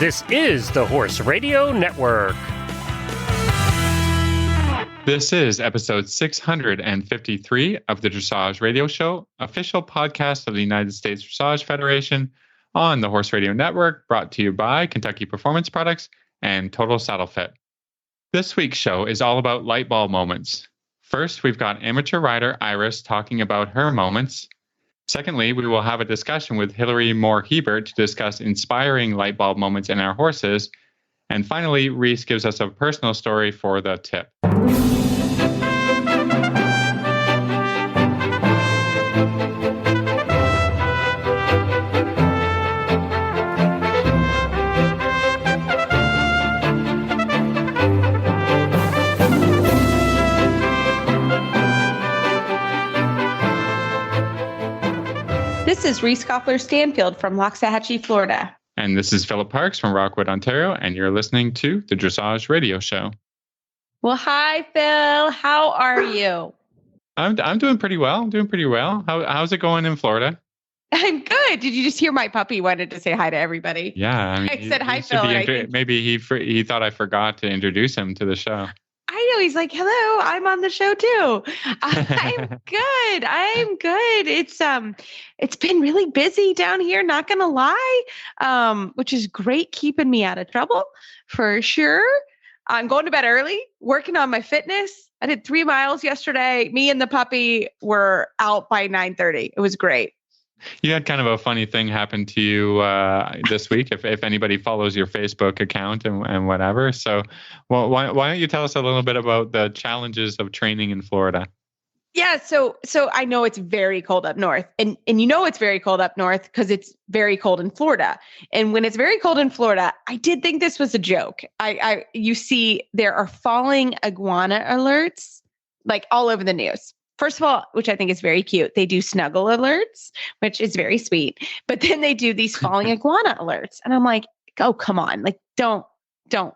This is the Horse Radio Network. This is episode 653 of the Dressage Radio Show, official podcast of the United States Dressage Federation on the Horse Radio Network, brought to you by Kentucky Performance Products and Total Saddle Fit. This week's show is all about Lightbulb moments. First, we've got amateur rider Iris talking about her moments. Secondly, we will have a discussion with Hilary Moore Hebert to discuss inspiring Lightbulb moments in our horses. And finally, Reese gives us a personal story for the tip. This is Reese Stanfield from Loxahatchee, Florida. And this is Philip Parks from Rockwood, Ontario, and you're listening to the Dressage Radio Show. Well, hi, Phil. How are you? I'm doing pretty well. How's it going in Florida? I'm good. Did you just hear my puppy wanted to say hi to everybody? Yeah. I mean, I said hi, Phil. Maybe he thought I forgot to introduce him to the show. I know. He's like, hello, I'm on the show too. I'm good. It's been really busy down here, not going to lie, which is great, keeping me out of trouble for sure. I'm going to bed early, working on my fitness. I did 3 miles yesterday. Me and the puppy were out by 9:30. It was great. You had kind of a funny thing happen to you this week, if anybody follows your Facebook account and whatever. So why don't you tell us a little bit about the challenges of training in Florida? Yeah, so I know it's very cold up north, and you know it's very cold up north because it's very cold in Florida. And when it's very cold in Florida, I did think this was a joke. You see, there are falling iguana alerts like all over the news. First of all, which I think is very cute, they do snuggle alerts, which is very sweet. But then they do these falling iguana alerts, and I'm like, oh, come on, like don't. No.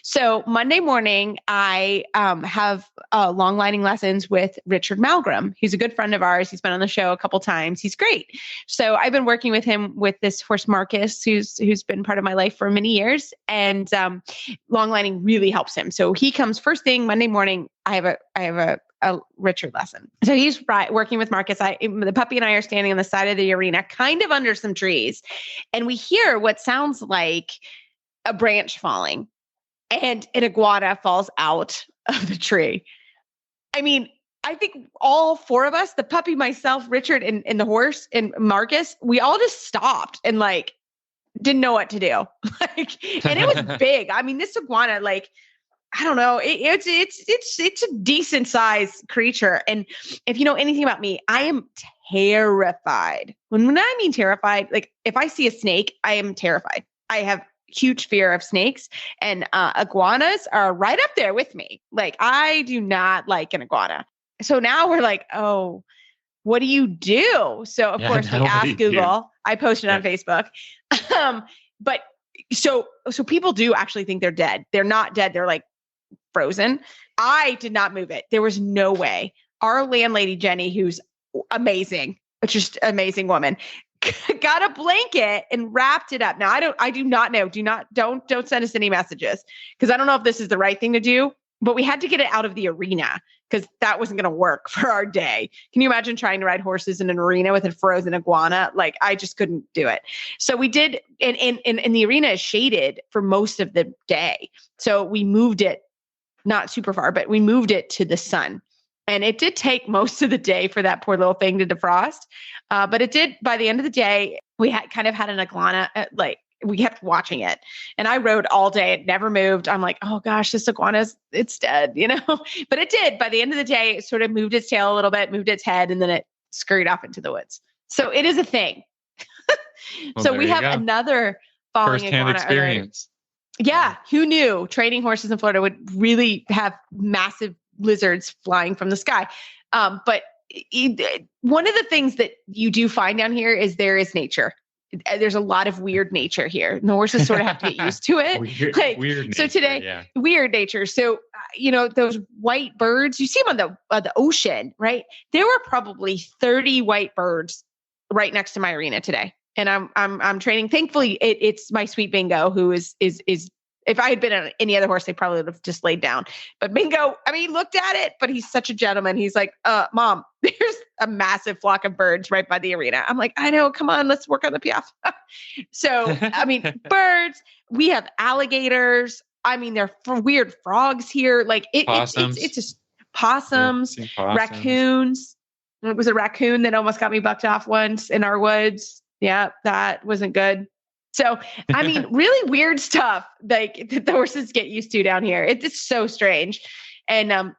So Monday morning, I have long lining lessons with Richard Malgrim. He's a good friend of ours. He's been on the show a couple times. He's great. So I've been working with him with this horse Marcus, who's been part of my life for many years, and long lining really helps him. So he comes first thing Monday morning. I have a Richard lesson. So he's working with Marcus. The puppy and I are standing on the side of the arena, kind of under some trees, and we hear what sounds like a branch falling, and an iguana falls out of the tree. I mean, I think all 4 of us, the puppy, myself, Richard, and the horse, and Marcus, we all just stopped and like didn't know what to do. And it was big. I mean, this iguana, like, I don't know, it's a decent sized creature. And if you know anything about me, I am terrified. When I mean terrified, like if I see a snake, I am terrified. I have huge fear of snakes, and iguanas are right up there with me. Like, I do not like an iguana. So now we're like, oh, what do you do? So of course we asked Google. I posted on Facebook. But so people do actually think they're dead. They're not dead. They're like frozen. I did not move it. There was no way. Our landlady, Jenny, who's amazing, just amazing woman, got a blanket and wrapped it up. Now I do not know. Don't send us any messages, because I don't know if this is the right thing to do, but we had to get it out of the arena because that wasn't going to work for our day. Can you imagine trying to ride horses in an arena with a frozen iguana? Like, I just couldn't do it. So we did, and the arena is shaded for most of the day. So we moved it, not super far, but we moved it to the sun. And it did take most of the day for that poor little thing to defrost. But it did, by the end of the day, we had an iguana, we kept watching it. And I rode all day. It never moved. I'm like, oh gosh, this iguana, it's dead, you know? But it did. By the end of the day, it sort of moved its tail a little bit, moved its head, and then it scurried off into the woods. So it is a thing. Well, so we have another falling first-hand iguana experience. Yeah. Who knew training horses in Florida would really have massive lizards flying from the sky? But one of the things that you do find down here is there is nature. There's a lot of weird nature here. And the horses sort of have to get used to it. Weird nature, so today, weird nature. So, those white birds, you see them on the ocean, right? There were probably 30 white birds right next to my arena today. And I'm training. Thankfully, it's my sweet Bingo who is if I had been on any other horse, they probably would have just laid down. But Bingo, I mean, he looked at it, but he's such a gentleman. He's like, Mom, there's a massive flock of birds right by the arena. I'm like, I know, come on, let's work on the piaffe. So, I mean, birds, we have alligators. I mean, there are weird frogs here. Like it's just possums, raccoons. It was a raccoon that almost got me bucked off once in our woods. Yeah, that wasn't good. So, I mean, really weird stuff like that the horses get used to down here. It's so strange. And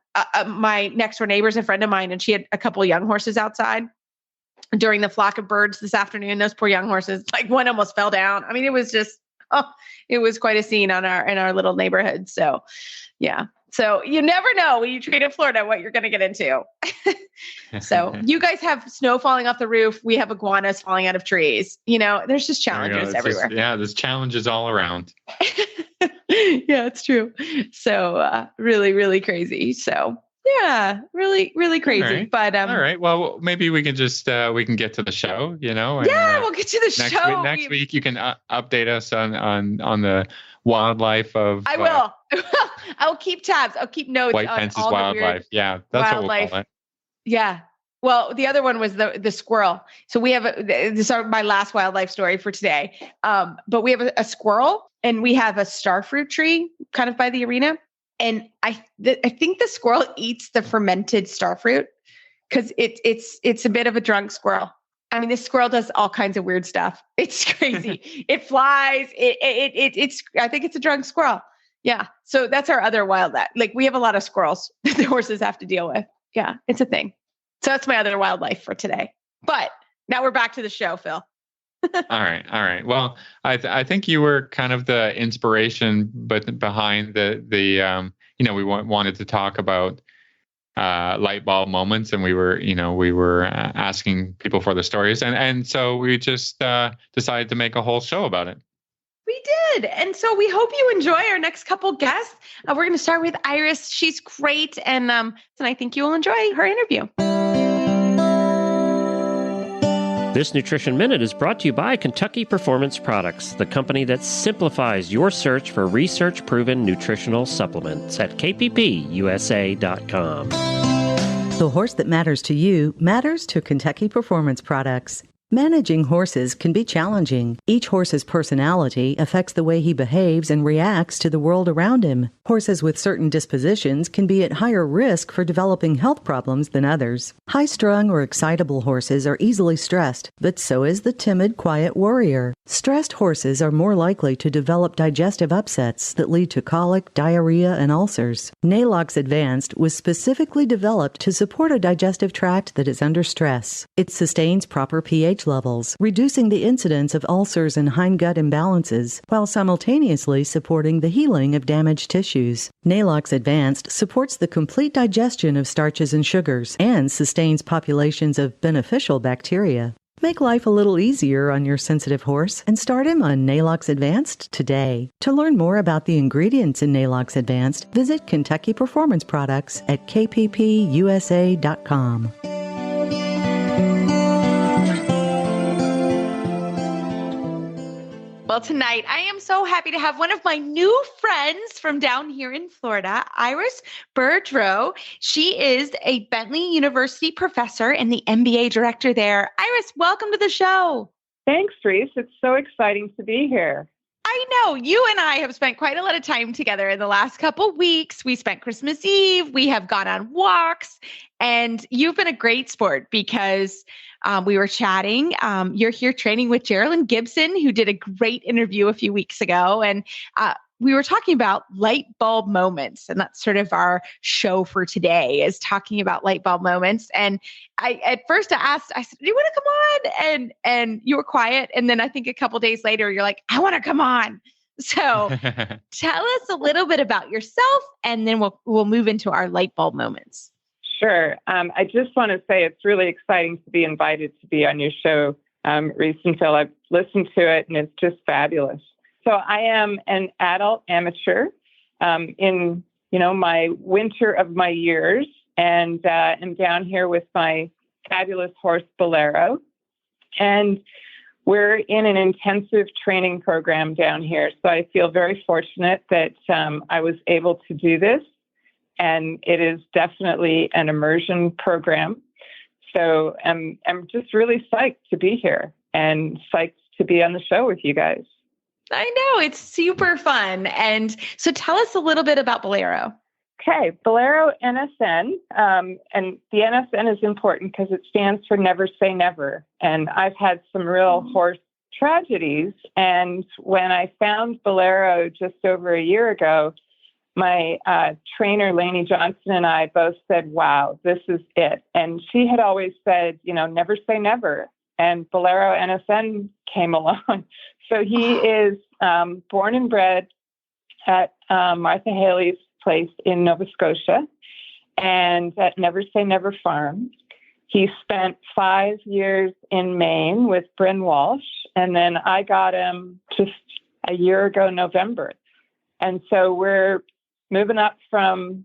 my next door neighbor's a friend of mine, and she had a couple of young horses outside during the flock of birds this afternoon. Those poor young horses, like one almost fell down. I mean, it was just, it was quite a scene in our little neighborhood. So, yeah. So you never know when you train in Florida what you're going to get into. So you guys have snow falling off the roof. We have iguanas falling out of trees. There's just challenges everywhere. There's challenges all around. Yeah, it's true. So really, really crazy. So yeah, really, really crazy. All right. But all right. Well, maybe we can just we can get to the show. And, we'll get to the show. Next week you can update us on the wildlife of. I will. I'll keep tabs. I'll keep notes. White on Fence's all wildlife. Yeah, that's what we'll call it. Yeah. Well, the other one was the squirrel. So we have this is my last wildlife story for today. But we have a squirrel, and we have a starfruit tree kind of by the arena. And I think the squirrel eats the fermented starfruit because it's a bit of a drunk squirrel. I mean, this squirrel does all kinds of weird stuff. It's crazy. It flies. It's I think it's a drunk squirrel. Yeah. So that's our other wildlife. Like we have a lot of squirrels that the horses have to deal with. Yeah, it's a thing. So that's my other wildlife for today. But now we're back to the show, Phil. All right. Well, I think you were kind of the inspiration, but behind the we wanted to talk about light bulb moments, and we were asking people for the stories, and so we just decided to make a whole show about it. We did. And so we hope you enjoy our next couple guests. We're going to start with Iris. She's great. And I think you will enjoy her interview. This Nutrition Minute is brought to you by Kentucky Performance Products, the company that simplifies your search for research-proven nutritional supplements at kppusa.com. The horse that matters to you matters to Kentucky Performance Products. Managing horses can be challenging. Each horse's personality affects the way he behaves and reacts to the world around him. Horses with certain dispositions can be at higher risk for developing health problems than others. High-strung or excitable horses are easily stressed, but so is the timid, quiet warrior. Stressed horses are more likely to develop digestive upsets that lead to colic, diarrhea, and ulcers. Nalox Advanced was specifically developed to support a digestive tract that is under stress. It sustains proper pH levels, reducing the incidence of ulcers and hindgut imbalances, while simultaneously supporting the healing of damaged tissues. Nalox Advanced supports the complete digestion of starches and sugars and sustains populations of beneficial bacteria. Make life a little easier on your sensitive horse and start him on Nalox Advanced today. To learn more about the ingredients in Nalox Advanced, visit Kentucky Performance Products at kppusa.com. Well, tonight I am so happy to have one of my new friends from down here in Florida, Iris Berdrow. She is a Bentley University professor and the MBA director there. Iris, welcome to the show. Thanks, Reese. It's so exciting to be here. I know you and I have spent quite a lot of time together in the last couple weeks. We spent Christmas Eve. We have gone on walks, and you've been a great sport because we were chatting. You're here training with Geraldine Gibson, who did a great interview a few weeks ago. And we were talking about light bulb moments. And that's sort of our show for today, is talking about light bulb moments. And at first I asked, I said, do you want to come on? And you were quiet. And then I think a couple days later, you're like, I want to come on. So tell us a little bit about yourself, and then we'll move into our light bulb moments. Sure. I just want to say it's really exciting to be invited to be on your show, Reese and Phil. I've listened to it, and it's just fabulous. So I am an adult amateur in, my winter of my years, and am down here with my fabulous horse, Bolero. And we're in an intensive training program down here. So I feel very fortunate that I was able to do this. And it is definitely an immersion program. So I'm just really psyched to be here and psyched to be on the show with you guys. I know, it's super fun. And so tell us a little bit about Bolero. Okay, Bolero NSN. And the NSN is important because it stands for Never Say Never. And I've had some real horse tragedies. And when I found Bolero just over a year ago, my trainer, Lainey Johnson, and I both said, wow, this is it. And she had always said, never say never. And Bolero NSN came along. So he is born and bred at Martha Haley's place in Nova Scotia and at Never Say Never Farm. He spent 5 years in Maine with Bryn Walsh. And then I got him just a year ago, November. And so we're moving up from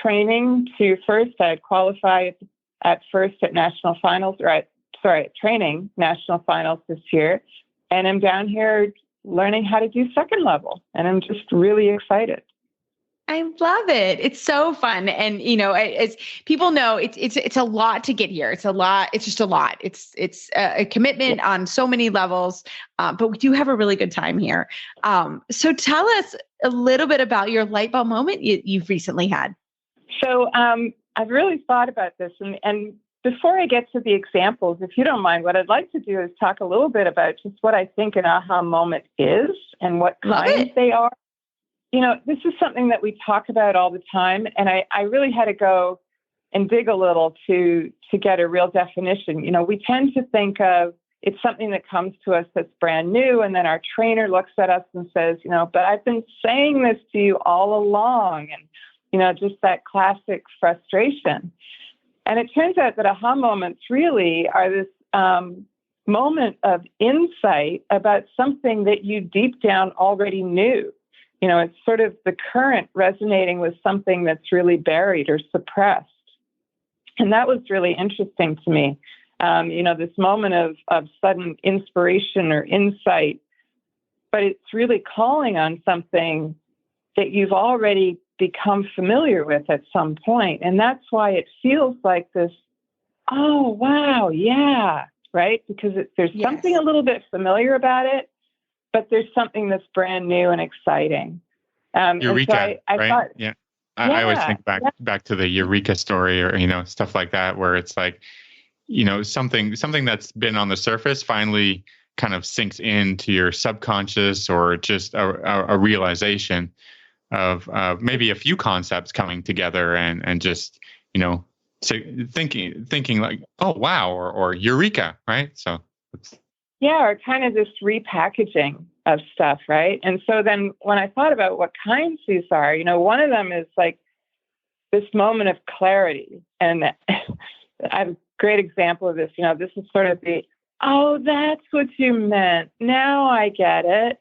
training to first. I had qualified at first at national finals, at training national finals this year. And I'm down here learning how to do second level. And I'm just really excited. I love it. It's so fun. And, as people know, it's a lot to get here. It's a lot. It's just a lot. It's a commitment on so many levels, but we do have a really good time here. So tell us a little bit about your light bulb moment you've recently had. So I've really thought about this. And before I get to the examples, if you don't mind, what I'd like to do is talk a little bit about just what I think an aha moment is and what kinds they are. This is something that we talk about all the time, and I really had to go and dig a little to get a real definition. We tend to think of it's something that comes to us that's brand new, and then our trainer looks at us and says, but I've been saying this to you all along, and, just that classic frustration. And it turns out that aha moments really are this moment of insight about something that you deep down already knew. It's sort of the current resonating with something that's really buried or suppressed. And that was really interesting to me. This moment of sudden inspiration or insight, but it's really calling on something that you've already become familiar with at some point. And that's why it feels like this, oh, wow, yeah, right? Because there's something a little bit familiar about it, but there's something that's brand new and exciting. Eureka, and so I right? thought, I always think back to the Eureka story or, stuff like that, where it's like, something that's been on the surface finally kind of sinks into your subconscious, or just a realization of maybe a few concepts coming together and just, thinking like, oh, wow, or Eureka, right? So or kind of this repackaging of stuff, right? And so then when I thought about what kinds these are, one of them is like this moment of clarity. And I have a great example of this. This is sort of oh, that's what you meant. Now I get it.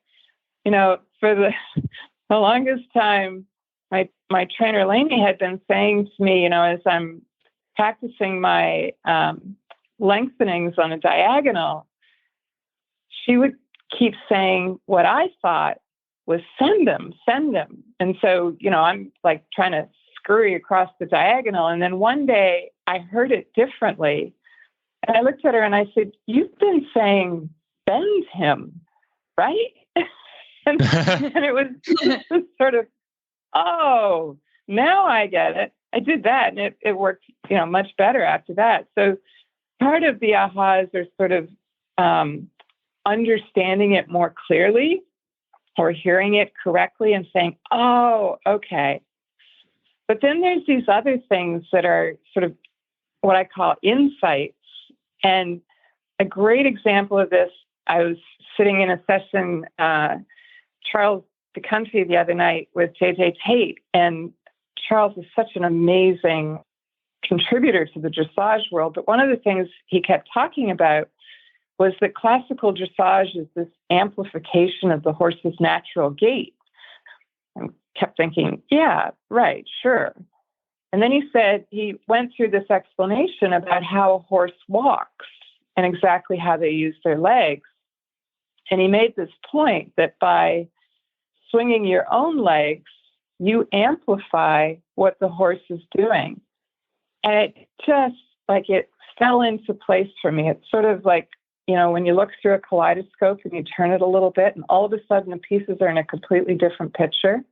For the longest time, my trainer Lainey had been saying to me, as I'm practicing my lengthenings on a diagonal, she would keep saying what I thought was send them. And so, I'm like trying to scurry across the diagonal. And then one day I heard it differently. And I looked at her and I said, you've been saying bend him, right? and it was sort of, oh, now I get it. I did that and it worked, much better after that. So part of the ahas are sort of understanding it more clearly or hearing it correctly and saying, oh, okay. But then there's these other things that are sort of what I call insights. And a great example of this, I was sitting in a session, Charles the Country the other night with JJ Tate. And Charles is such an amazing contributor to the dressage world. But one of the things he kept talking about was that classical dressage is this amplification of the horse's natural gait. I kept thinking, yeah, right, sure. And then he went through this explanation about how a horse walks and exactly how they use their legs. he made this point that by swinging your own legs, you amplify what the horse is doing. And it just it fell into place for me. It's sort of like, when you look through a kaleidoscope and you turn it a little bit and all of a sudden the pieces are in a completely different picture.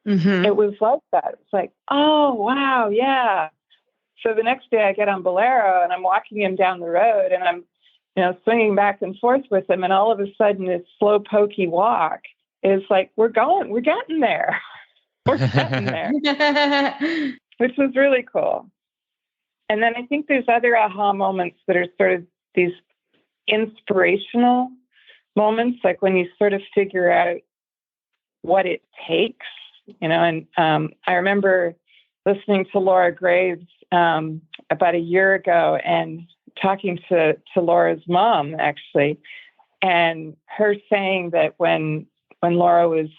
Mm-hmm. It was like that. It's like, oh, wow, yeah. So the next day I get on Bolero and I'm walking him down the road and I'm, swinging back and forth with him. And all of a sudden this slow, pokey walk is like, we're getting there. We're getting there, which was really cool. And then I think there's other aha moments that are sort of these inspirational moments, like when you sort of figure out what it takes, and I remember listening to Laura Graves about a year ago and talking to Laura's mom, actually, and her saying that when Laura was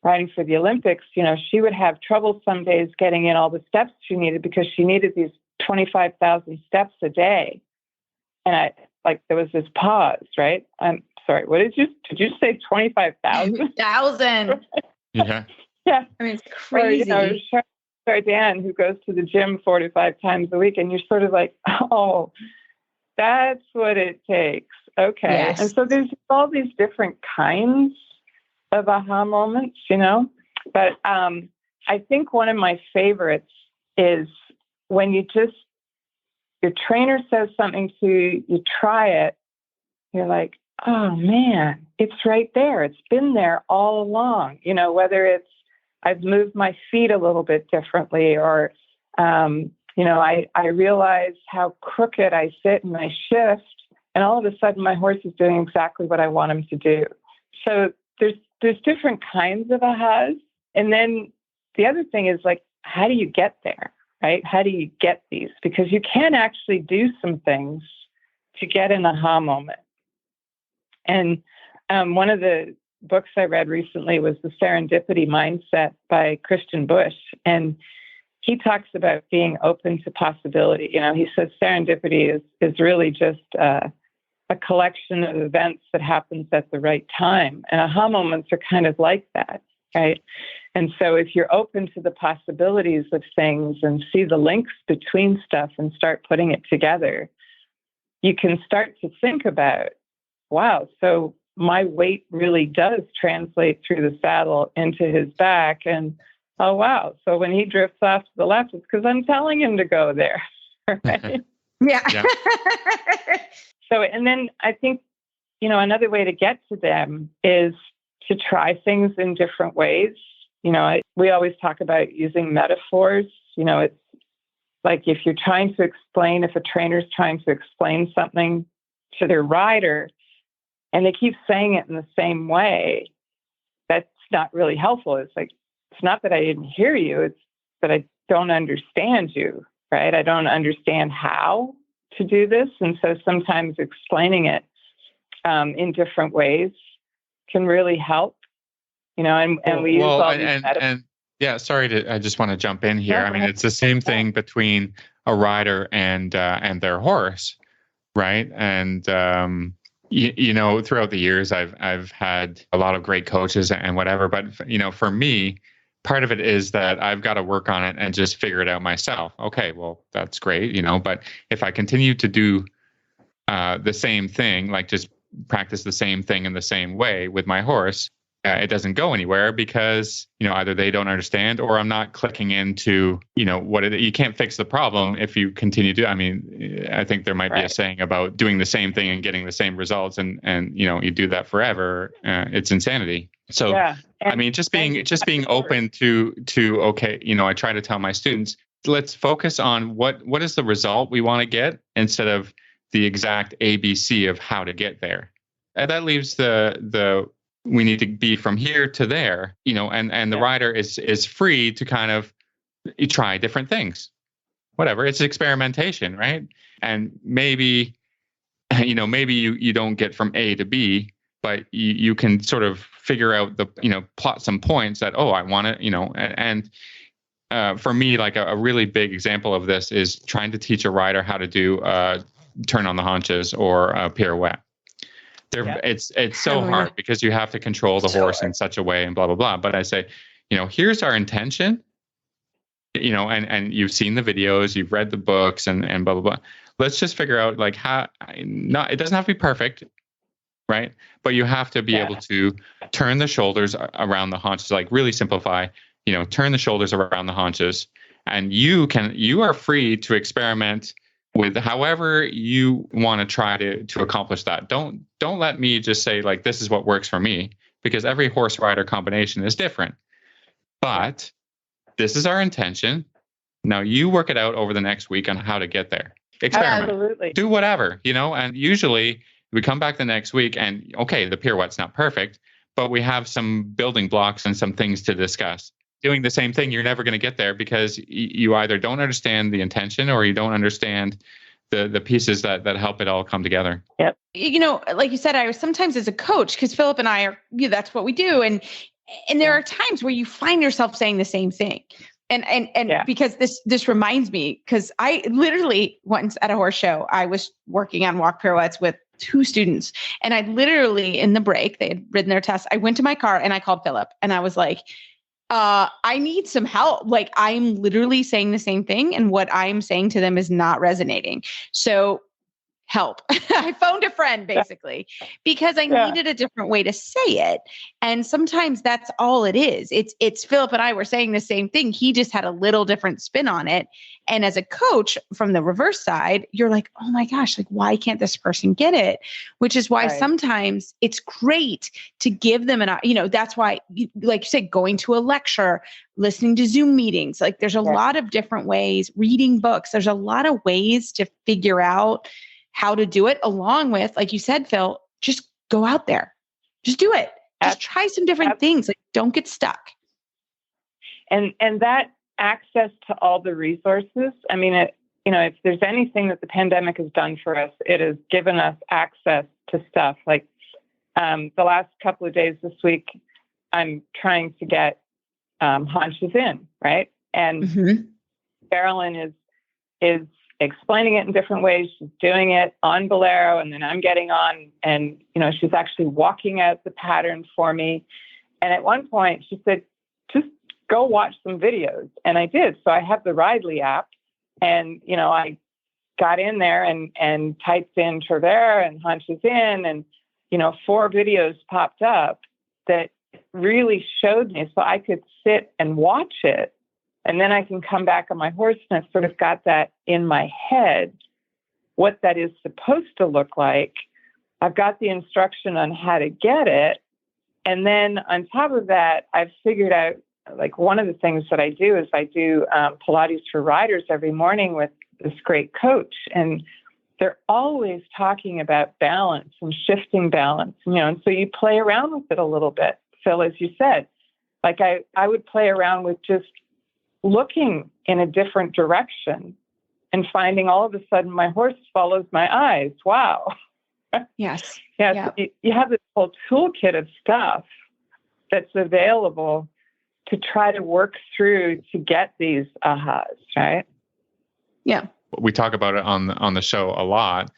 riding for the Olympics, she would have trouble some days getting in all the steps she needed because she needed these 25,000 steps a day. And there was this pause, right? I'm sorry, what did you say 25,000? Yeah. Yeah. I mean, it's crazy. Or Dan, who goes to the gym 4 to 5 times a week, and you're sort of like, oh, that's what it takes. Okay. Yes. And so there's all these different kinds of aha moments, but I think one of my favorites is when your trainer says something to you, you try it, you're like, oh man, it's right there. It's been there all along, whether it's I've moved my feet a little bit differently or, I realize how crooked I sit and I shift and all of a sudden my horse is doing exactly what I want him to do. So there's different kinds of ahas. And then the other thing is how do you get there, right? How do you get these? Because you can actually do some things to get an aha moment. And one of the books I read recently was The Serendipity Mindset by Christian Bush. And he talks about being open to possibility. He says serendipity is really just a collection of events that happens at the right time. And aha moments are kind of like that, right? And so if you're open to the possibilities of things and see the links between stuff and start putting it together, you can start to think about, wow, so my weight really does translate through the saddle into his back. And, oh, wow, so when he drifts off to the left, it's because I'm telling him to go there, right? Yeah. So, and then I think, another way to get to them is to try things in different ways. We always talk about using metaphors. It's like if you're trying to explain, if a trainer's trying to explain something to their rider and they keep saying it in the same way, that's not really helpful. It's like, it's not that I didn't hear you, it's that I don't understand you, right? I don't understand how to do this. And so sometimes explaining it in different ways can really help, and we use all these metaphors. Yeah, I just want to jump in here. Yeah, I mean, it's the same thing between a rider and their horse, right? And throughout the years, I've had a lot of great coaches and whatever. But for me, part of it is that I've got to work on it and just figure it out myself. Okay, well, that's great, But if I continue to do the same thing, like just practice the same thing in the same way with my horse, it doesn't go anywhere because, either they don't understand or I'm not clicking into, you can't fix the problem if you continue to, I think there might be a saying about doing the same thing and getting the same results and you do that forever. It's insanity. So, yeah. Just being open to, okay, I try to tell my students, let's focus on what is the result we want to get instead of the exact ABC of how to get there. And that leaves we need to be from here to there, and the rider is free to kind of try different things, whatever. It's experimentation, right? And maybe you don't get from A to B, but you can sort of figure out plot some points that, I want to, for me, like a really big example of this is trying to teach a rider how to do turn on the haunches or a pirouette. It's so hard because you have to control the horse in such a way and blah, blah, blah. But I say, here's our intention, and you've seen the videos, you've read the books and blah, blah, blah. Let's just figure out like it doesn't have to be perfect, right? But you have to be able to turn the shoulders around the haunches, like really simplify, turn the shoulders around the haunches, and you are free to experiment with however you want to try to accomplish that. Don't let me just say like, this is what works for me, because every horse rider combination is different. But this is our intention. Now you work it out over the next week on how to get there. Experiment. Absolutely. Do whatever, and usually we come back the next week and okay, the pirouette's not perfect, but we have some building blocks and some things to discuss. Doing the same thing, you're never going to get there because you either don't understand the intention or you don't understand the pieces that help it all come together. Yep. Like you said, I was sometimes as a coach, because Philip and I are, that's what we do. And there are times where you find yourself saying the same thing. And because this reminds me, because I literally once at a horse show, I was working on walk pirouettes with 2 students. And I literally, in the break, they had ridden their test. I went to my car and I called Philip and I was like, I need some help. Like, I'm literally saying the same thing and what I'm saying to them is not resonating. So help. I phoned a friend basically because I needed a different way to say it. And sometimes that's all it is. It's Philip and I were saying the same thing. He just had a little different spin on it. And as a coach from the reverse side, you're like, oh my gosh, like, why can't this person get it? Which is why sometimes it's great to give them that's why, like you said, going to a lecture, listening to Zoom meetings, like there's a lot of different ways, reading books. There's a lot of ways to figure out how to do it, along with, like you said, Phil, just go out there, just do it. Just try some different things. Like, don't get stuck. And that access to all the resources. I mean, if there's anything that the pandemic has done for us, it has given us access to stuff. Like the last couple of days this week, I'm trying to get haunches in, right? And Carolyn is explaining it in different ways. She's doing it on Bolero, and then I'm getting on, and she's actually walking out the pattern for me. And at one point, she said, "Just go watch some videos," and I did. So I have the Ridley app, and I got in there and typed in Trevera and haunches in, and 4 videos popped up that really showed me, so I could sit and watch it. And then I can come back on my horse and I've sort of got that in my head, what that is supposed to look like. I've got the instruction on how to get it. And then on top of that, I've figured out, like, one of the things that I do is I do Pilates for riders every morning with this great coach. And they're always talking about balance and shifting balance, and so you play around with it a little bit. Phil, as you said, like I would play around with just looking in a different direction and finding all of a sudden my horse follows my eyes. Wow. Yes. So you have this whole toolkit of stuff that's available to try to work through to get these ahas, right? Yeah. We talk about it on the show a lot.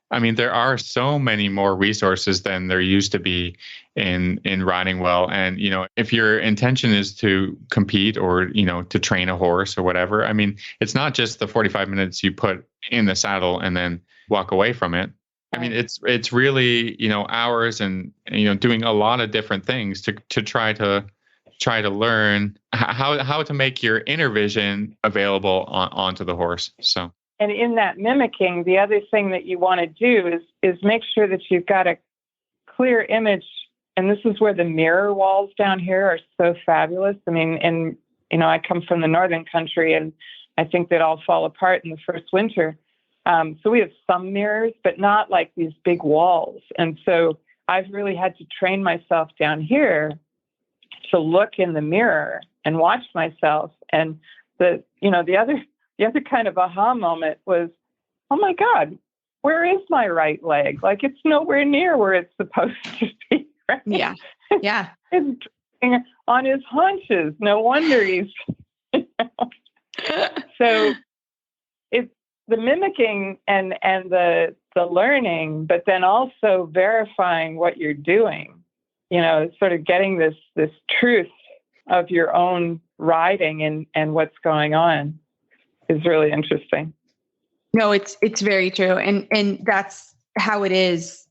I mean, there are so many more resources than there used to be in riding well. And, if your intention is to compete or, to train a horse or whatever, I mean, it's not just the 45 minutes you put in the saddle and then walk away from it. I mean, it's really, hours and, doing a lot of different things to try to learn how to make your inner vision available onto the horse. So. And in that mimicking, the other thing that you want to do is make sure that you've got a clear image. And this is where the mirror walls down here are so fabulous. I mean, I come from the northern country, and I think they'd all fall apart in the first winter. So we have some mirrors, but not like these big walls. And so I've really had to train myself down here to look in the mirror and watch myself. And the other kind of aha moment was, oh my God, where is my right leg? Like, it's nowhere near where it's supposed to be. Right? Yeah. Yeah. It's on his haunches. No wonder he's, So the mimicking and the learning, but then also verifying what you're doing, sort of getting this truth of your own riding and what's going on is really interesting. No, it's very true. And that's how it is,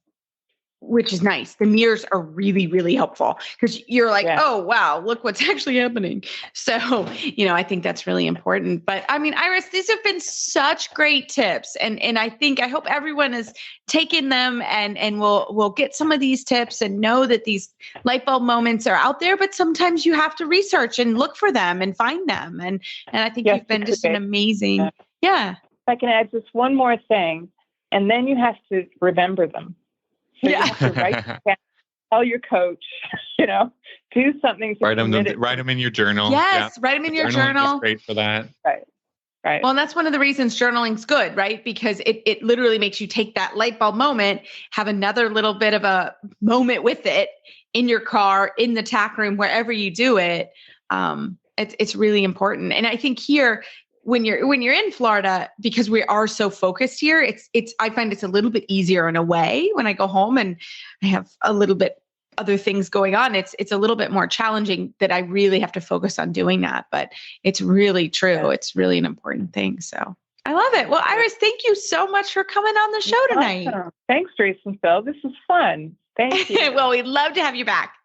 which is nice. The mirrors are really, really helpful because you're like, oh, wow, look what's actually happening. So, I think that's really important. But I mean, Iris, these have been such great tips. And I hope everyone has taken them and will get some of these tips and know that these light bulb moments are out there, but sometimes you have to research and look for them and find them. And I think you've been just an amazing, If I can add just one more thing, and then you have to remember them. So you have to write them down, tell your coach, do something. Write them in your journal. Yes, write them in your journal. Great for that. Right. Well, and that's one of the reasons journaling's good, right? Because it literally makes you take that light bulb moment, have another little bit of a moment with it in your car, in the tack room, wherever you do it. It's really important. And I think here, when you're in Florida, because we are so focused here, I find it's a little bit easier in a way when I go home and I have a little bit other things going on. It's a little bit more challenging that I really have to focus on doing that, but it's really true. Yeah. It's really an important thing. So I love it. Well, Iris, thank you so much for coming on the show tonight. Awesome. Thanks, Reese and Phil. This was fun. Thank you. Well, we'd love to have you back.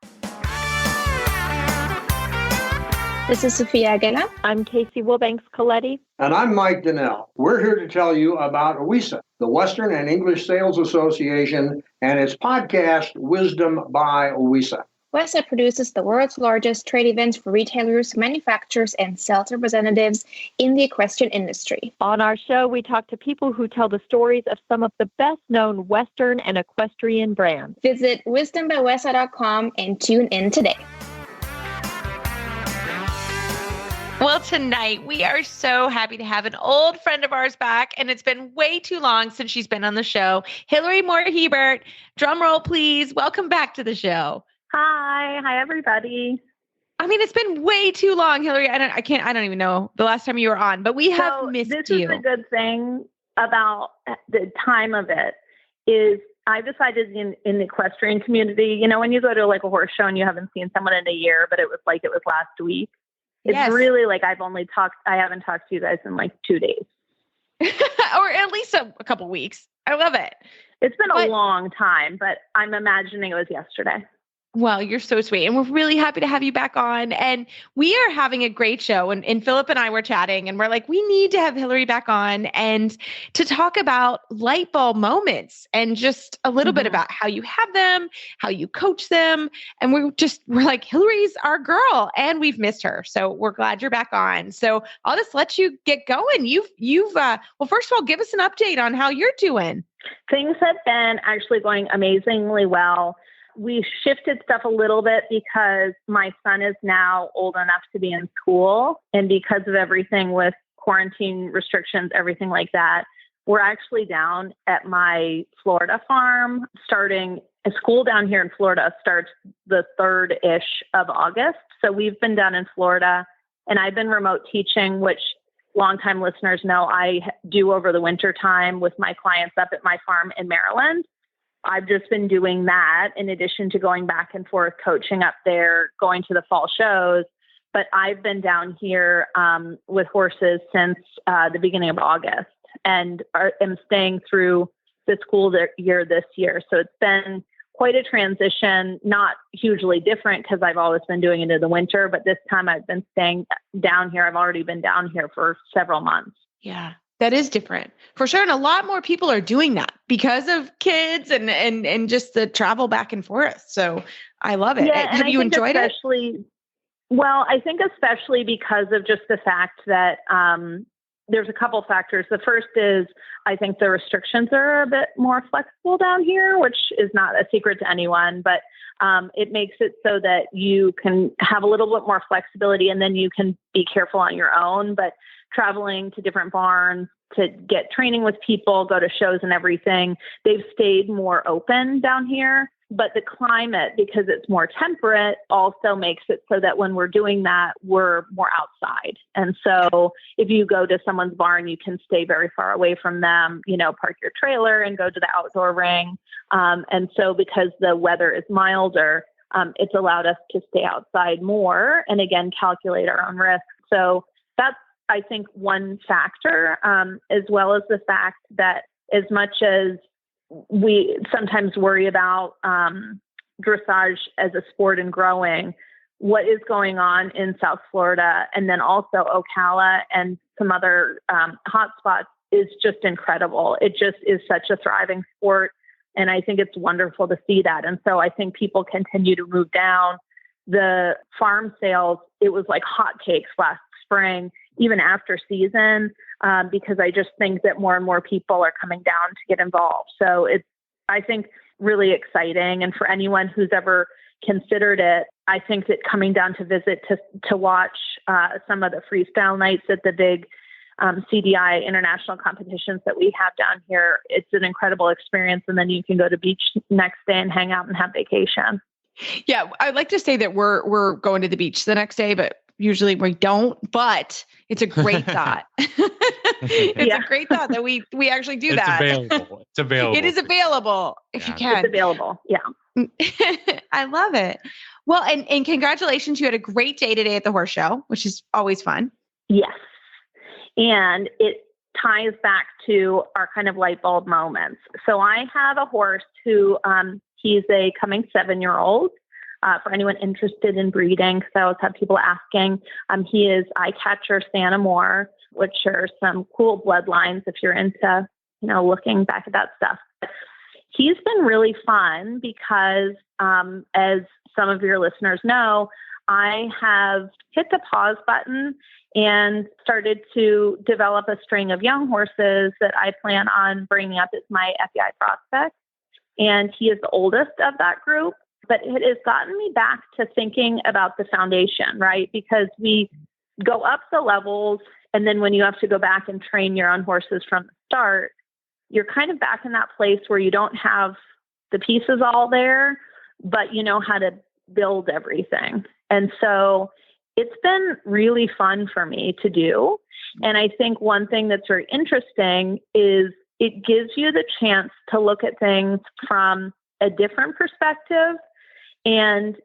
This is Sophia Aguena. I'm Casey Wilbanks-Coletti. And I'm Mike Donnell. We're here to tell you about WESA, the Western and English Sales Association, and its podcast, Wisdom by WESA. WESA produces the world's largest trade events for retailers, manufacturers, and sales representatives in the equestrian industry. On our show, we talk to people who tell the stories of some of the best-known Western and equestrian brands. Visit wisdombywesa.com and tune in today. Well, tonight we are so happy to have an old friend of ours back, and it's been way too long since she's been on the show. Hilary Moore Hebert, drum roll, please. Welcome back to the show. Hi, everybody. I mean, it's been way too long, Hilary. I don't even know the last time you were on, but we have missed you. This is a good thing about the time of it is I decided in the equestrian community, when you go to like a horse show and you haven't seen someone in a year, but it was last week. It's really like I haven't talked to you guys in like 2 days. Or at least a couple weeks. I love it. It's been a long time, but I'm imagining it was yesterday. Well, you're so sweet. And we're really happy to have you back on. And we are having a great show. And Philip and I were chatting and we're like, we need to have Hilary back on and to talk about light bulb moments and just a little bit about how you have them, how you coach them. And we're like, Hilary's our girl and we've missed her. So we're glad you're back on. So I'll just let you get going. Well, first of all, give us an update on how you're doing. Things have been actually going amazingly well. We shifted stuff a little bit because my son is now old enough to be in school. And because of everything with quarantine restrictions, everything like that, we're actually down at my Florida farm starting. A school down here in Florida starts the 3rd-ish of August. So we've been down in Florida and I've been remote teaching, which longtime listeners know I do over the winter time with my clients up at my farm in Maryland. I've just been doing that in addition to going back and forth, coaching up there, going to the fall shows. But I've been down here with horses since the beginning of August and am staying through the school year this year. So it's been quite a transition, not hugely different because I've always been doing it in the winter. But this time I've been staying down here. I've already been down here for several months. Yeah. That is different for sure. And a lot more people are doing that because of kids and just the travel back and forth. So I love it. Yeah, have you enjoyed it? Well, I think especially because of just the fact that there's a couple factors. The first is I think the restrictions are a bit more flexible down here, which is not a secret to anyone, but it makes it so that you can have a little bit more flexibility and then you can be careful on your own. But traveling to different barns to get training with people, go to shows and everything, they've stayed more open down here. But the climate, because it's more temperate, also makes it so that when we're doing that, we're more outside. And so if you go to someone's barn, you can stay very far away from them, park your trailer and go to the outdoor ring. And so because the weather is milder, it's allowed us to stay outside more and again, calculate our own risk. So that's, I think, one factor, as well as the fact that as much as we sometimes worry about dressage as a sport and growing, what is going on in South Florida and then also Ocala and some other hotspots is just incredible. It just is such a thriving sport. And I think it's wonderful to see that. And so I think people continue to move down. The farm sales, it was like hotcakes last spring, even after season, because I just think that more and more people are coming down to get involved. So it's, I think, really exciting. And for anyone who's ever considered it, I think that coming down to visit to watch some of the freestyle nights at the big CDI international competitions that we have down here, it's an incredible experience. And then you can go to beach next day and hang out and have vacation. Yeah, I'd like to say that we're going to the beach the next day, but usually we don't. But it's a great thought. It's a great thought that we actually do that. It's available. It is available if you can. It's available. Yeah. I love it. Well, and congratulations. You had a great day today at the horse show, which is always fun. Yes. And it ties back to our kind of light bulb moments. So I have a horse who, he's a coming 7-year-old. For anyone interested in breeding, because I always have people asking, he is eye catcher Santa Moore, which are some cool bloodlines if you're into, looking back at that stuff. He's been really fun because, as some of your listeners know, I have hit the pause button and started to develop a string of young horses that I plan on bringing up as my FEI prospect. And he is the oldest of that group. But it has gotten me back to thinking about the foundation, right? Because we go up the levels, and then when you have to go back and train your own horses from the start, you're kind of back in that place where you don't have the pieces all there, but you know how to build everything. And so it's been really fun for me to do. And I think one thing that's very interesting is it gives you the chance to look at things from a different perspective and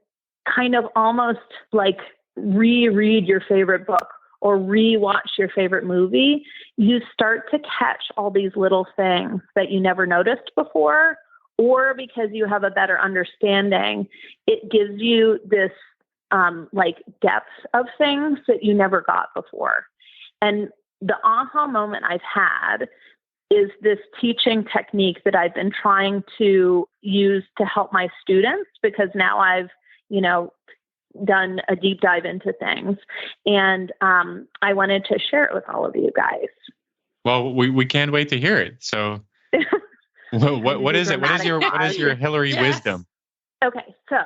kind of almost like reread your favorite book or rewatch your favorite movie. You start to catch all these little things that you never noticed before, or because you have a better understanding, it gives you this like depth of things that you never got before. And the aha moment I've had is this teaching technique that I've been trying to use to help my students, because now I've, done a deep dive into things. And I wanted to share it with all of you guys. Well, we can't wait to hear it. So what is it? What is your Hilary wisdom? Okay. So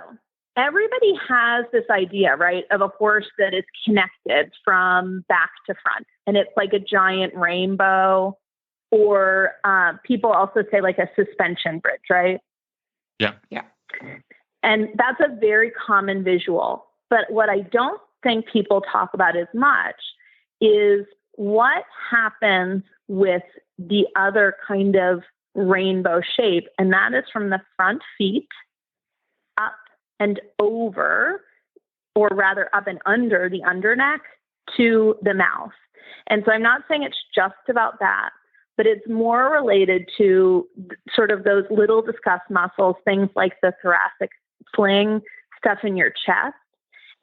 everybody has this idea, right, of a horse that is connected from back to front. And it's like a giant rainbow, or people also say like a suspension bridge, right? Yeah. Yeah. And that's a very common visual. But what I don't think people talk about as much is what happens with the other kind of rainbow shape. And that is from the front feet up and over, or rather up and under the underneck to the mouth. And so I'm not saying it's just about that, but it's more related to sort of those little discussed muscles, things like the thoracic sling, stuff in your chest.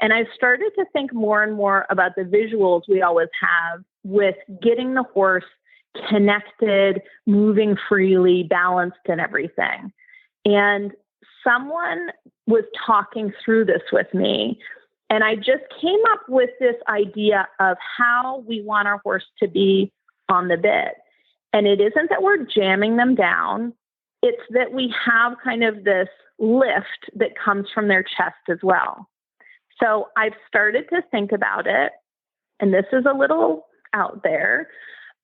And I've started to think more and more about the visuals we always have with getting the horse connected, moving freely, balanced, and everything. And someone was talking through this with me, and I just came up with this idea of how we want our horse to be on the bit. And it isn't that we're jamming them down. It's that we have kind of this lift that comes from their chest as well. So I've started to think about it, and this is a little out there,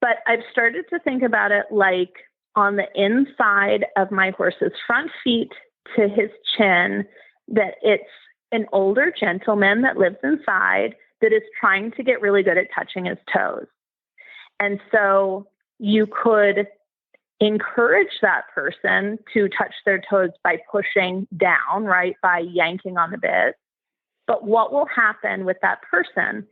but I've started to think about it like on the inside of my horse's front feet to his chin that it's an older gentleman that lives inside that is trying to get really good at touching his toes. And so you could encourage that person to touch their toes by pushing down, right? By yanking on the bit. But what will happen with that person?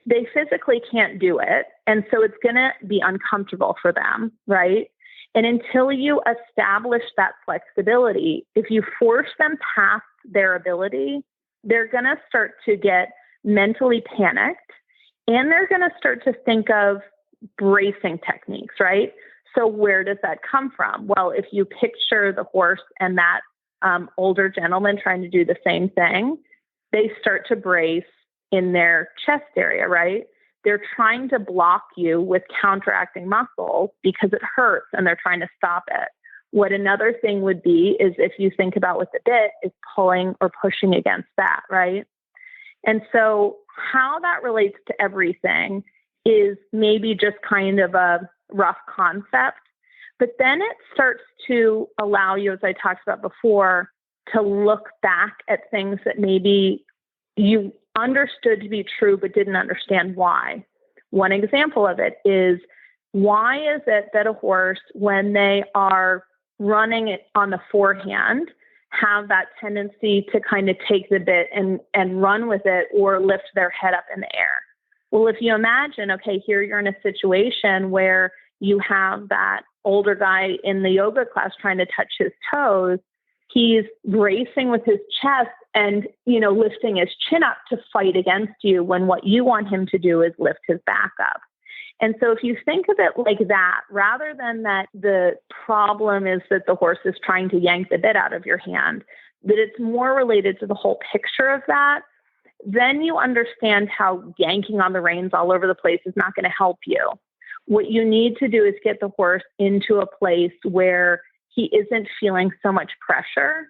They physically can't do it. And so it's going to be uncomfortable for them, right? And until you establish that flexibility, if you force them past their ability, they're going to start to get mentally panicked, and they're going to start to think of bracing techniques, right? So where does that come from? Well, if you picture the horse and that older gentleman trying to do the same thing, they start to brace in their chest area, right? They're trying to block you with counteracting muscles because it hurts and they're trying to stop it. What another thing would be is if you think about with the bit is pulling or pushing against that, right? And so how that relates to everything is maybe just kind of a rough concept, but then it starts to allow you, as I talked about before, to look back at things that maybe you understood to be true but didn't understand why. One example of it is, why is it that a horse, when they are running it on the forehand, have that tendency to kind of take the bit and run with it or lift their head up in the air? Well, if you imagine, okay, here you're in a situation where you have that older guy in the yoga class trying to touch his toes, he's bracing with his chest and, lifting his chin up to fight against you, when what you want him to do is lift his back up. And so if you think of it like that, rather than that the problem is that the horse is trying to yank the bit out of your hand, that it's more related to the whole picture of that, then you understand how yanking on the reins all over the place is not going to help you. What you need to do is get the horse into a place where he isn't feeling so much pressure.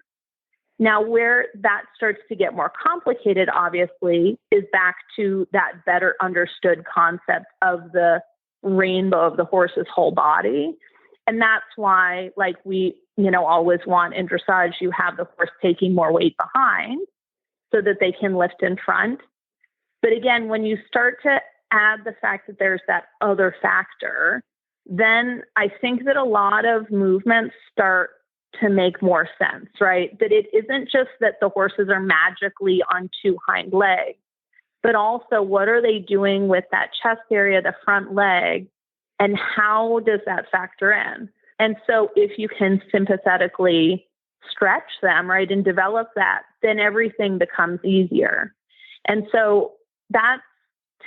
Now, where that starts to get more complicated, obviously, is back to that better understood concept of the rainbow of the horse's whole body. And that's why, like we, always want in dressage, you have the horse taking more weight behind so that they can lift in front. But again, when you start to add the fact that there's that other factor, then I think that a lot of movements start to make more sense, right? That it isn't just that the horses are magically on two hind legs, but also what are they doing with that chest area, the front leg, and how does that factor in? And so if you can sympathetically stretch them, right, and develop that, then everything becomes easier. And so that's,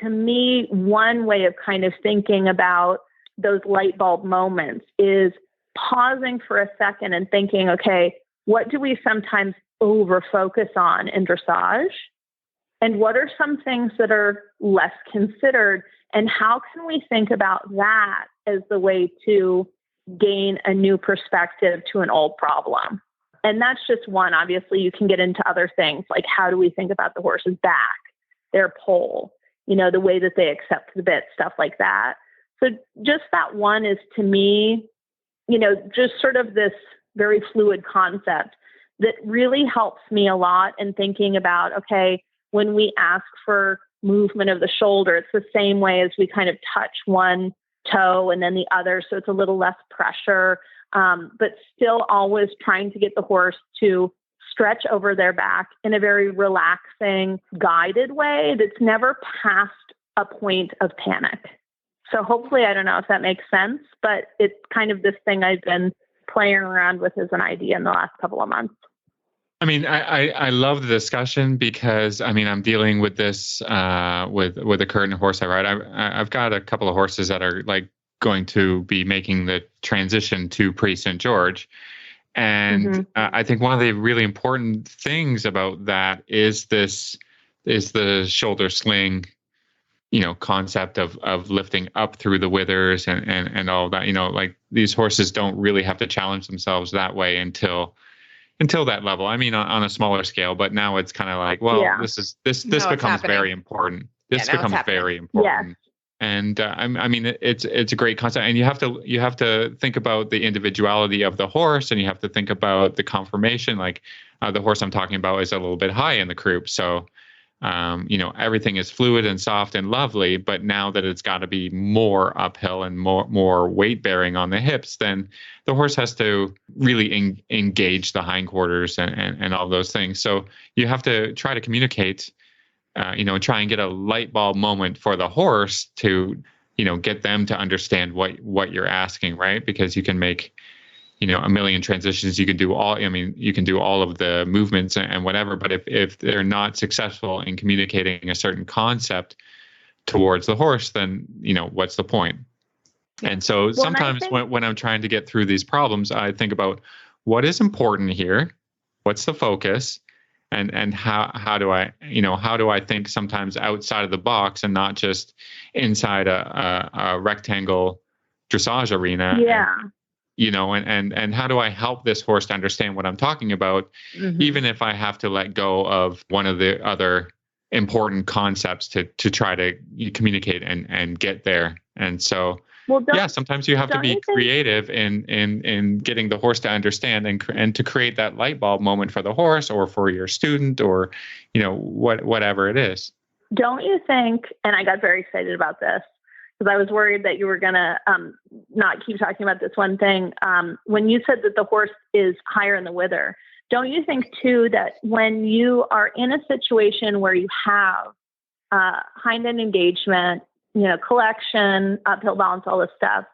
to me, one way of kind of thinking about those light bulb moments is pausing for a second and thinking, okay, what do we sometimes over focus on in dressage? And what are some things that are less considered? And how can we think about that as the way to gain a new perspective to an old problem? And that's just one. Obviously, you can get into other things, like how do we think about the horse's back, their poll, the way that they accept the bit, stuff like that. So just that one is, to me, just sort of this very fluid concept that really helps me a lot in thinking about, okay, when we ask for movement of the shoulder, it's the same way as we kind of touch one toe and then the other. So it's a little less pressure, but still always trying to get the horse to stretch over their back in a very relaxing, guided way that's never past a point of panic. So hopefully, I don't know if that makes sense, but it's kind of this thing I've been playing around with as an idea in the last couple of months. I mean, I love the discussion because, I'm dealing with this with the current horse I ride. I've got a couple of horses that are like going to be making the transition to pre-St. George. And I think one of the really important things about that is the shoulder sling, concept of lifting up through the withers and all that. Like these horses don't really have to challenge themselves that way until that level. On a smaller scale, but now it's kind of like, well, this becomes very important. This becomes very important. And I mean, it's a great concept, and you have to think about the individuality of the horse, and you have to think about the conformation. Like the horse I'm talking about is a little bit high in the croup, so everything is fluid and soft and lovely. But now that it's got to be more uphill and more weight bearing on the hips, then the horse has to really engage the hindquarters and all those things. So you have to try to communicate. Try and get a light bulb moment for the horse to, get them to understand what you're asking, right? Because you can make, a million transitions. You can do all of the movements and whatever. But if they're not successful in communicating a certain concept towards the horse, then, what's the point? Yeah. And so sometimes when I'm trying to get through these problems, I think about what is important here, what's the focus, and how do I think sometimes outside of the box and not just inside a rectangle dressage arena. Yeah. And how do I help this horse to understand what I'm talking about, even if I have to let go of one of the other important concepts to try to communicate and get there. And so, sometimes you have to be creative in getting the horse to understand and to create that light bulb moment for the horse or for your student or, whatever it is. Don't you think, and I got very excited about this because I was worried that you were going to not keep talking about this one thing. When you said that the horse is higher in the wither, don't you think too that when you are in a situation where you have hind end engagement, collection, uphill balance, all this stuff,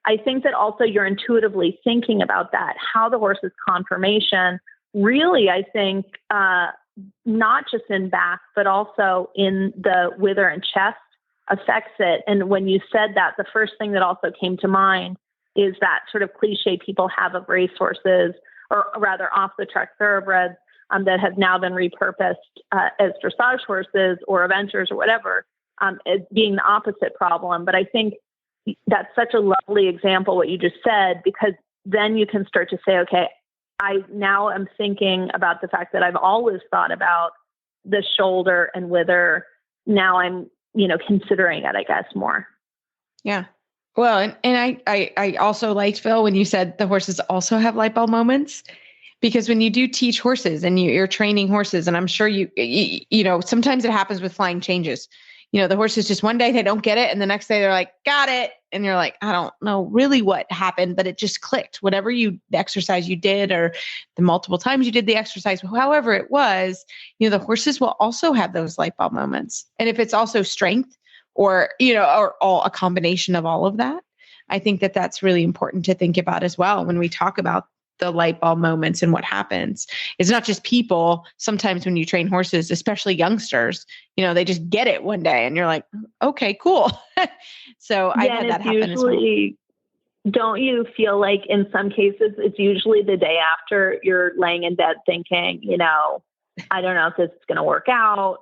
I think that also you're intuitively thinking about that, how the horse's conformation really, I think, not just in back, but also in the wither and chest affects it. And when you said that, the first thing that also came to mind is that sort of cliche people have of racehorses, or rather off the track thoroughbreds that have now been repurposed as dressage horses or adventures or whatever, as being the opposite problem. But I think that's such a lovely example, what you just said, because then you can start to say, okay, I now am thinking about the fact that I've always thought about the shoulder and wither. Now I'm, considering it, I guess, more. Yeah. Well, and I also liked, Phil, when you said the horses also have light bulb moments, because when you do teach horses and you're training horses, and I'm sure sometimes it happens with flying changes. The horses just one day they don't get it, and the next day they're like, got it. And you're like, I don't know really what happened, but it just clicked. Whatever the exercise you did, or the multiple times you did the exercise, however it was, the horses will also have those light bulb moments. And if it's also strength or all a combination of all of that, I think that that's really important to think about as well when we talk about the light bulb moments and what happens. It's not just people. Sometimes when you train horses, especially youngsters, they just get it one day and you're like, okay, cool. So I've had that happen as well. Don't you feel like in some cases, it's usually the day after you're laying in bed thinking, I don't know if this is going to work out.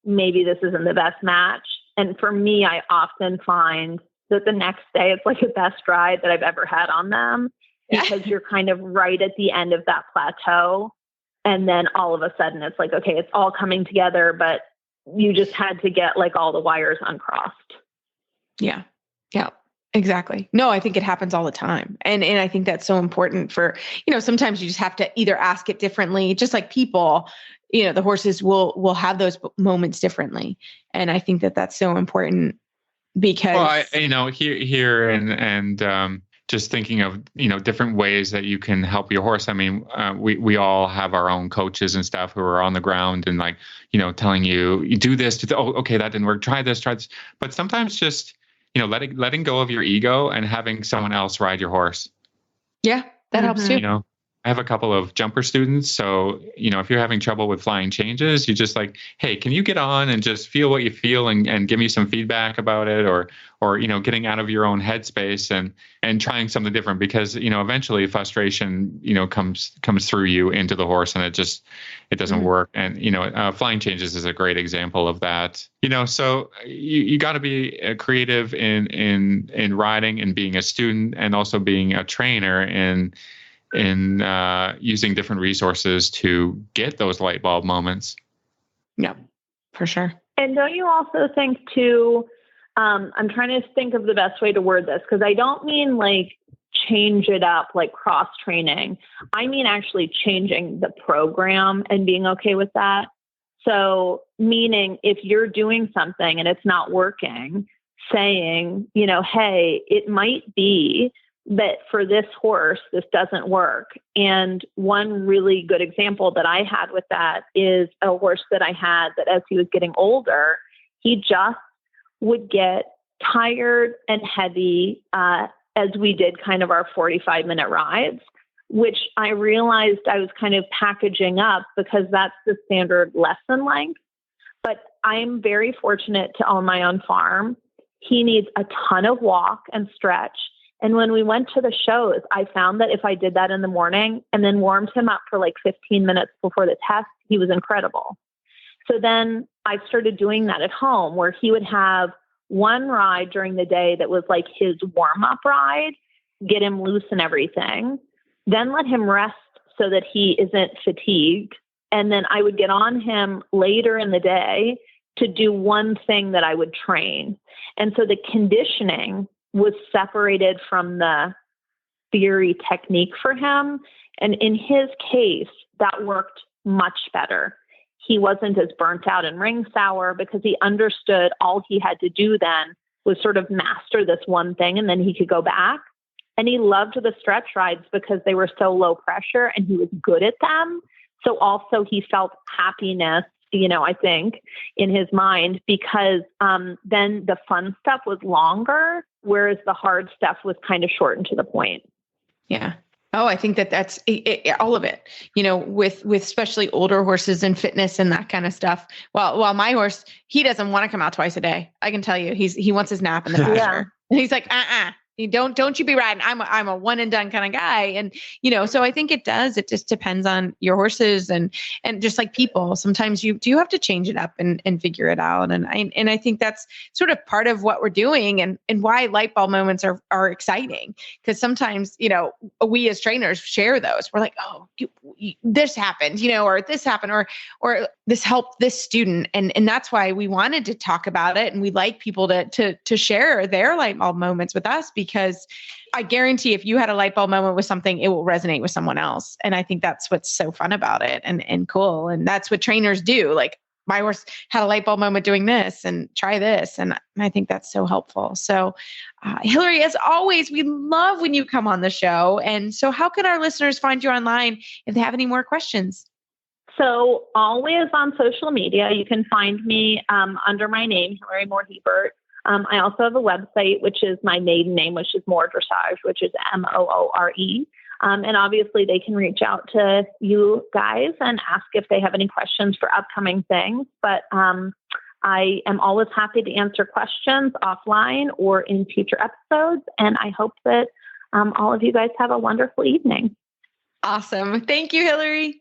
Maybe this isn't the best match. And for me, I often find that the next day it's like the best ride that I've ever had on them. Because you're kind of right at the end of that plateau. And then all of a sudden it's like, okay, it's all coming together, but you just had to get like all the wires uncrossed. Yeah. Yeah, exactly. No, I think it happens all the time. And I think that's so important for, sometimes you just have to either ask it differently, just like people, the horses will have those moments differently. And I think that that's so important because, here and just thinking of, different ways that you can help your horse. I mean, we all have our own coaches and stuff who are on the ground and telling you do this, okay, that didn't work. Try this. But sometimes just, letting go of your ego and having someone else ride your horse. Yeah, that helps too. I have a couple of jumper students. So, if you're having trouble with flying changes, you just like, hey, can you get on and just feel what you feel and give me some feedback about it, or getting out of your own headspace and trying something different, because, eventually frustration, comes through you into the horse and it doesn't work. And, flying changes is a great example of that, so you got to be creative in riding and being a student and also being a trainer in using different resources to get those light bulb moments. Yeah, for sure. And don't you also think too, I'm trying to think of the best way to word this, because I don't mean like change it up, like cross training. I mean actually changing the program and being okay with that. So meaning if you're doing something and it's not working, saying, hey, it might be that for this horse, this doesn't work. And one really good example that I had with that is a horse that I had that as he was getting older, he just would get tired and heavy as we did kind of our 45-minute rides, which I realized I was kind of packaging up because that's the standard lesson length. But I'm very fortunate to own my own farm. He needs a ton of walk and stretch. And when we went to the shows, I found that if I did that in the morning and then warmed him up for like 15 minutes before the test, he was incredible. So then I started doing that at home, where he would have one ride during the day that was like his warm-up ride, get him loose and everything, then let him rest so that he isn't fatigued. And then I would get on him later in the day to do one thing that I would train. And so the conditioning was separated from the theory technique for him. And in his case, that worked much better. He wasn't as burnt out and ring sour because he understood all he had to do then was sort of master this one thing, and then he could go back. And he loved the stretch rides because they were so low pressure and he was good at them. So also he felt happiness, I think in his mind, because then the fun stuff was longer, whereas the hard stuff was kind of short and to the point. Yeah. Oh, I think that's all of it, with especially older horses and fitness and that kind of stuff. While my horse, he doesn't want to come out twice a day. I can tell you, he wants his nap in the pasture. Yeah. And he's like, don't you be riding. I'm a one and done kind of guy. And, so I think it just depends on your horses and just like people, sometimes you do have to change it up and figure it out. And I think that's sort of part of what we're doing and why Lightbulb moments are exciting, because sometimes, we as trainers share those. We're like, oh, this happened, or this happened, or this helped this student. And that's why we wanted to talk about it. And we like people to share their Lightbulb moments with us, because I guarantee if you had a light bulb moment with something, it will resonate with someone else. And I think that's what's so fun about it and cool. And that's what trainers do. Like, my horse had a light bulb moment doing this, and try this. And I think that's so helpful. So Hilary, as always, we love when you come on the show. And so how can our listeners find you online if they have any more questions? So always on social media, you can find me under my name, Hilary Moore Hebert. I also have a website, which is my maiden name, which is Moore Dressage, which is Moore. And obviously they can reach out to you guys and ask if they have any questions for upcoming things. But I am always happy to answer questions offline or in future episodes. And I hope that all of you guys have a wonderful evening. Awesome. Thank you, Hilary.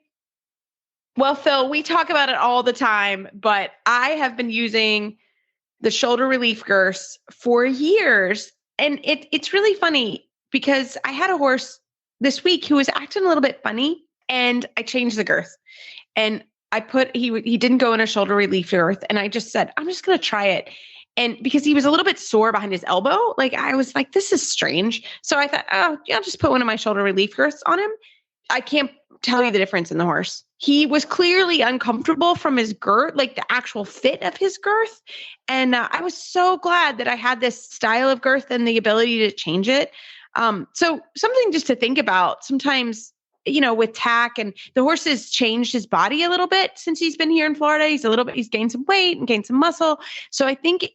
Well, Phil, we talk about it all the time, but I have been using the shoulder relief girths for years. And it's really funny because I had a horse this week who was acting a little bit funny, and I changed the girth, and he didn't go in a shoulder relief girth. And I just said, I'm just going to try it. And because he was a little bit sore behind his elbow, I was like, this is strange. So I thought, I'll just put one of my shoulder relief girths on him. I can't tell you the difference in the horse. He was clearly uncomfortable from his girth, like the actual fit of his girth. And I was so glad that I had this style of girth and the ability to change it. So something just to think about sometimes, with tack, and the horse has changed his body a little bit since he's been here in Florida. He's gained some weight and gained some muscle. So I think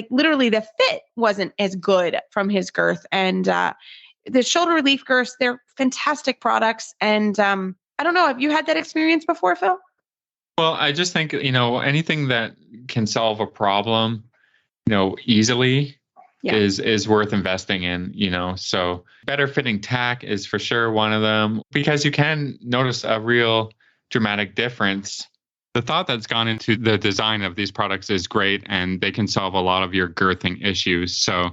literally the fit wasn't as good from his girth. And the shoulder relief girths, they're fantastic products. And I don't know, have you had that experience before, Phil? Well, I just think, anything that can solve a problem, easily is worth investing in, so better fitting tack is for sure one of them, because you can notice a real dramatic difference. The thought that's gone into the design of these products is great, and they can solve a lot of your girthing issues. So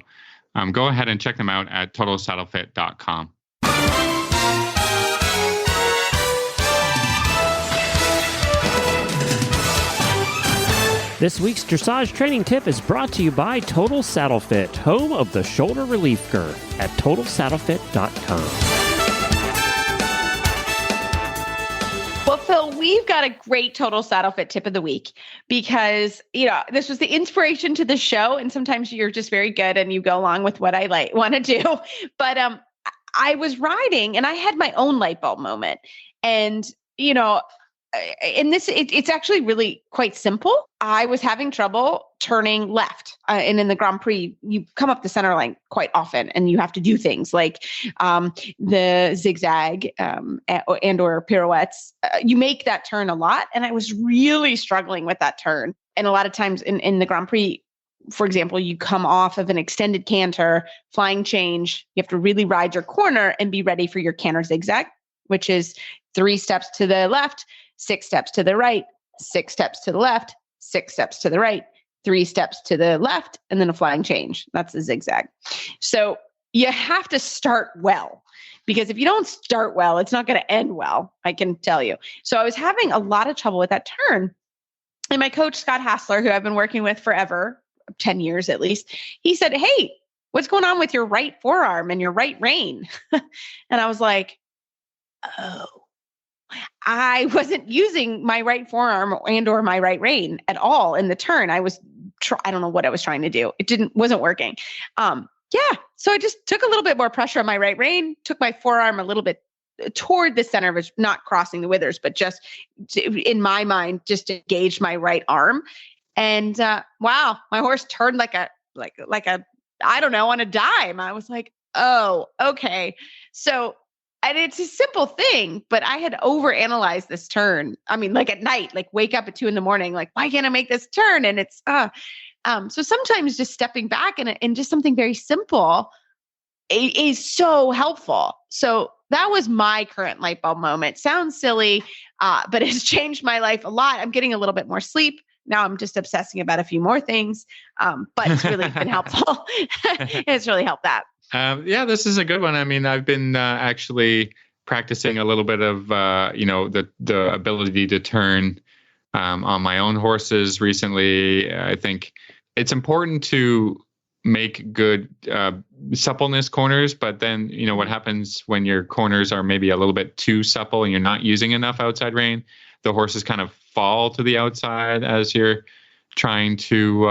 go ahead and check them out at totalsaddlefit.com. This week's dressage training tip is brought to you by Total Saddle Fit, home of the shoulder relief girth at TotalSaddleFit.com. Well, Phil, we've got a great Total Saddle Fit tip of the week because, this was the inspiration to the show. And sometimes you're just very good and you go along with what I want to do. But I was riding and I had my own light bulb moment. And, in this, it's actually really quite simple. I was having trouble turning left. And in the Grand Prix, you come up the center line quite often and you have to do things like the zigzag and or pirouettes. You make that turn a lot. And I was really struggling with that turn. And a lot of times in the Grand Prix, for example, you come off of an extended canter, flying change. You have to really ride your corner and be ready for your canter zigzag, which is 3 steps to the left, 6 steps to the right, 6 steps to the left, 6 steps to the right, 3 steps to the left, and then a flying change. That's a zigzag. So you have to start well, because if you don't start well, it's not going to end well, I can tell you. So I was having a lot of trouble with that turn. And my coach, Scott Hassler, who I've been working with forever, 10 years at least, he said, "Hey, what's going on with your right forearm and your right rein?" And I was like, oh. I wasn't using my right forearm and or my right rein at all in the turn. I don't know what I was trying to do. It wasn't working. So I just took a little bit more pressure on my right rein, took my forearm a little bit toward the center, which not crossing the withers, but just in my mind, just engaged my right arm. And wow, my horse turned like a I don't know, on a dime. I was like, oh, okay. So, and it's a simple thing, but I had overanalyzed this turn. I mean, like at night, like wake up at 2 a.m, like, why can't I make this turn? And it's, so sometimes just stepping back and just something very simple is so helpful. So that was my current light bulb moment. Sounds silly, but it's changed my life a lot. I'm getting a little bit more sleep. Now I'm just obsessing about a few more things, but it's really been helpful. It's really helped that. This is a good one. I mean, I've been actually practicing a little bit of, the ability to turn on my own horses recently. I think it's important to make good suppleness corners, but then, what happens when your corners are maybe a little bit too supple and you're not using enough outside rein, the horses kind of fall to the outside as you're trying to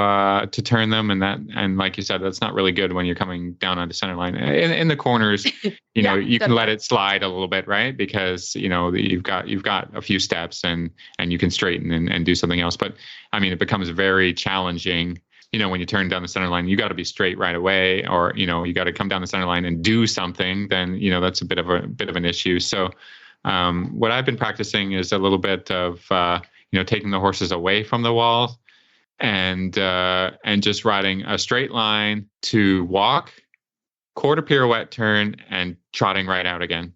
turn them, and like you said, that's not really good when you're coming down onto center line. In the corners, you can let it slide a little bit, right? Because you've got a few steps and you can straighten and do something else. But I mean, it becomes very challenging. When you turn down the center line, you got to be straight right away, or you got to come down the center line and do something. Then that's a bit of an issue. So what I've been practicing is a little bit of taking the horses away from the wall. And just riding a straight line to walk, quarter pirouette turn, and trotting right out again.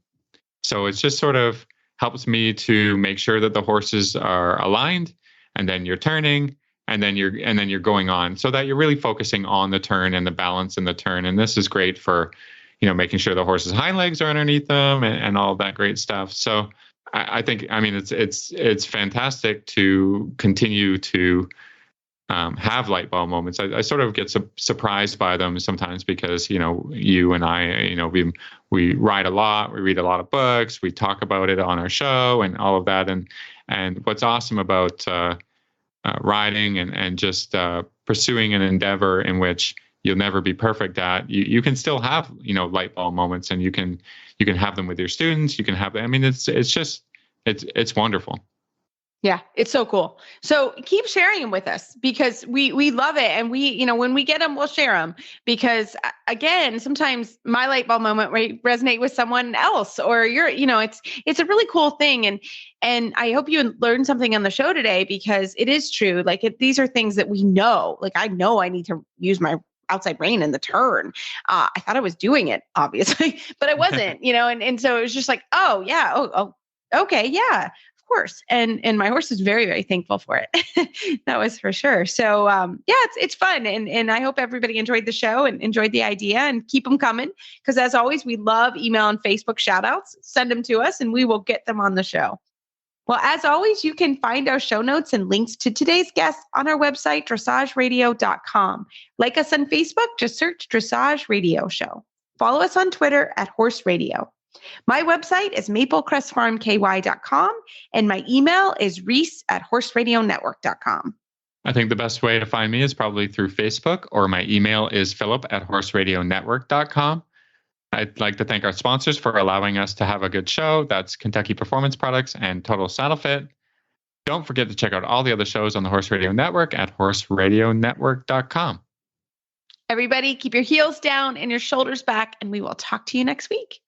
So it's just sort of helps me to make sure that the horses are aligned, and then you're turning, and then you're going on, so that you're really focusing on the turn and the balance in the turn. And this is great for making sure the horse's hind legs are underneath them and all of that great stuff. So I think it's fantastic to continue to have light bulb moments. I sort of get surprised by them sometimes because, you and I, we ride a lot, we read a lot of books, we talk about it on our show and all of that. And what's awesome about riding and just pursuing an endeavor in which you'll never be perfect at, you can still have, light bulb moments, and you can have them with your students. You can have, it's wonderful. Yeah, it's so cool. So keep sharing them with us because we love it. And we, when we get them, we'll share them because again, sometimes my light bulb moment might resonate with someone else, or it's a really cool thing. And I hope you learned something on the show today, because it is true. Like these are things that we know, like I know I need to use my outside rein in the turn. I thought I was doing it obviously, but I wasn't, and so it was just like, oh yeah. Oh, okay. Yeah. Course. And my horse is very, very thankful for it. That was for sure. So it's fun. And I hope everybody enjoyed the show and enjoyed the idea, and keep them coming. Because as always, we love email and Facebook shout outs. Send them to us and we will get them on the show. Well, as always, you can find our show notes and links to today's guests on our website, dressageradio.com. Like us on Facebook, just search Dressage Radio Show. Follow us on Twitter at Horse Radio. My website is maplecrestfarmky.com, and my email is reese@horseradionetwork.com. I think the best way to find me is probably through Facebook, or my email is philip@horseradionetwork.com. I'd like to thank our sponsors for allowing us to have a good show. That's Kentucky Performance Products and Total Saddle Fit. Don't forget to check out all the other shows on the Horse Radio Network at horseradionetwork.com. Everybody, keep your heels down and your shoulders back, and we will talk to you next week.